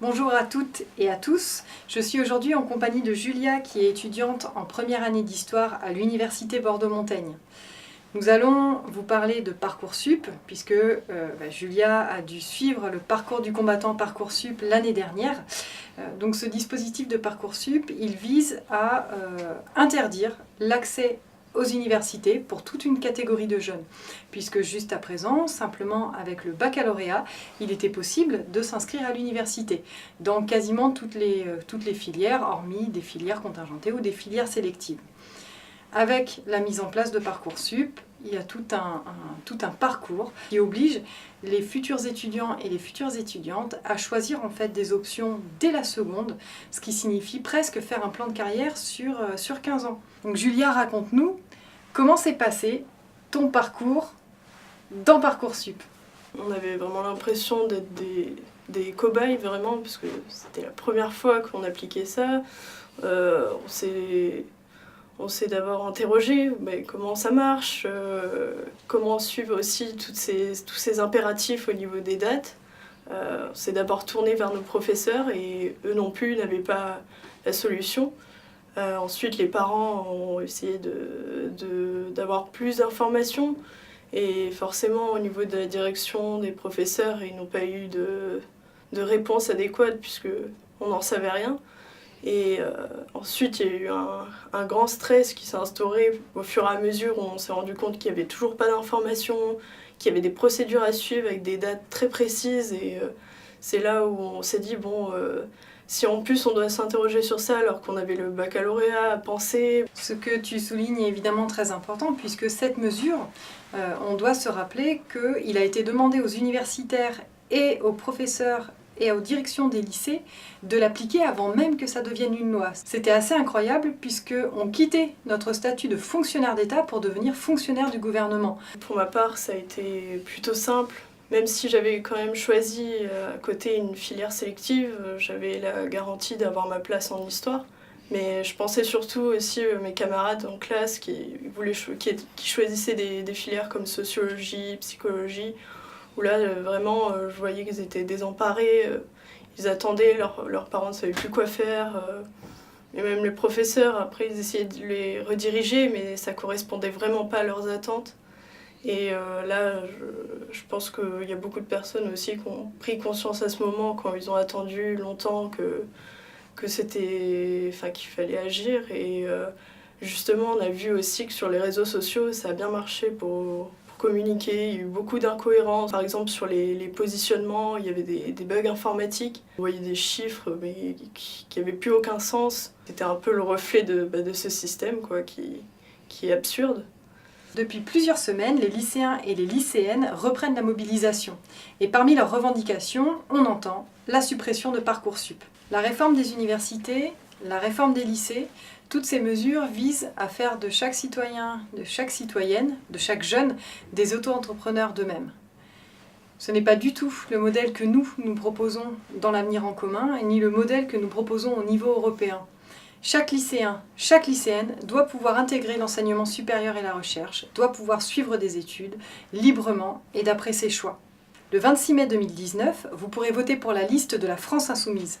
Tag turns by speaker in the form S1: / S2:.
S1: Bonjour à toutes et à tous, je suis aujourd'hui en compagnie de Julia qui est étudiante en première année d'histoire à l'Université Bordeaux-Montaigne. Nous allons vous parler de Parcoursup puisque Julia a dû suivre le parcours du combattant Parcoursup l'année dernière. Donc ce dispositif de Parcoursup, il vise à interdire l'accès aux universités pour toute une catégorie de jeunes, puisque juste à présent, simplement avec le baccalauréat, il était possible de s'inscrire à l'université dans quasiment toutes les filières, hormis des filières contingentées ou des filières sélectives. Avec la mise en place de Parcoursup, il y a tout un parcours qui oblige les futurs étudiants et les futures étudiantes à choisir en fait des options dès la seconde, ce qui signifie presque faire un plan de carrière sur 15 ans. Donc Julia, raconte-nous comment s'est passé ton parcours dans Parcoursup.
S2: On avait vraiment l'impression d'être des cobayes vraiment, parce que c'était la première fois qu'on appliquait ça. On s'est d'abord interrogé comment ça marche, comment suivre aussi tous ces impératifs au niveau des dates. On s'est d'abord tourné vers nos professeurs et eux non plus n'avaient pas la solution. Ensuite, les parents ont essayé d'avoir plus d'informations et forcément au niveau de la direction des professeurs, ils n'ont pas eu de réponse adéquate puisqu'on n'en savait rien. Et ensuite, il y a eu un grand stress qui s'est instauré au fur et à mesure où on s'est rendu compte qu'il n'y avait toujours pas d'informations, qu'il y avait des procédures à suivre avec des dates très précises. Et c'est là où on s'est dit, si en plus on doit s'interroger sur ça alors qu'on avait le baccalauréat à penser.
S1: Ce que tu soulignes est évidemment très important puisque cette mesure, on doit se rappeler qu'il a été demandé aux universitaires et aux professeurs et aux directions des lycées de l'appliquer avant même que ça devienne une loi. C'était assez incroyable puisqu'on quittait notre statut de fonctionnaire d'État pour devenir fonctionnaire du gouvernement.
S2: Pour ma part, ça a été plutôt simple. Même si j'avais quand même choisi à côté une filière sélective, j'avais la garantie d'avoir ma place en histoire. Mais je pensais surtout aussi mes camarades en classe qui choisissaient des filières comme sociologie, psychologie, où là vraiment je voyais qu'ils étaient désemparés, ils attendaient, leurs parents ne savaient plus quoi faire. Et même les professeurs, après ils essayaient de les rediriger, mais ça correspondait vraiment pas à leurs attentes. Et là, je pense qu'il y a beaucoup de personnes aussi qui ont pris conscience à ce moment, quand ils ont attendu longtemps qu'il fallait agir. Et justement, on a vu aussi que sur les réseaux sociaux, ça a bien marché pour communiquer. Il y a eu beaucoup d'incohérences. Par exemple, sur les positionnements, il y avait des bugs informatiques. On voyait des chiffres mais qui n'avaient plus aucun sens. C'était un peu le reflet de ce système qui est absurde.
S1: Depuis plusieurs semaines, les lycéens et les lycéennes reprennent la mobilisation. Et parmi leurs revendications, on entend la suppression de Parcoursup. La réforme des universités, la réforme des lycées, toutes ces mesures visent à faire de chaque citoyen, de chaque citoyenne, de chaque jeune, des auto-entrepreneurs d'eux-mêmes. Ce n'est pas du tout le modèle que nous proposons dans l'avenir en commun, ni le modèle que nous proposons au niveau européen. Chaque lycéen, chaque lycéenne doit pouvoir intégrer l'enseignement supérieur et la recherche, doit pouvoir suivre des études librement et d'après ses choix. Le 26 mai 2019, vous pourrez voter pour la liste de la France Insoumise.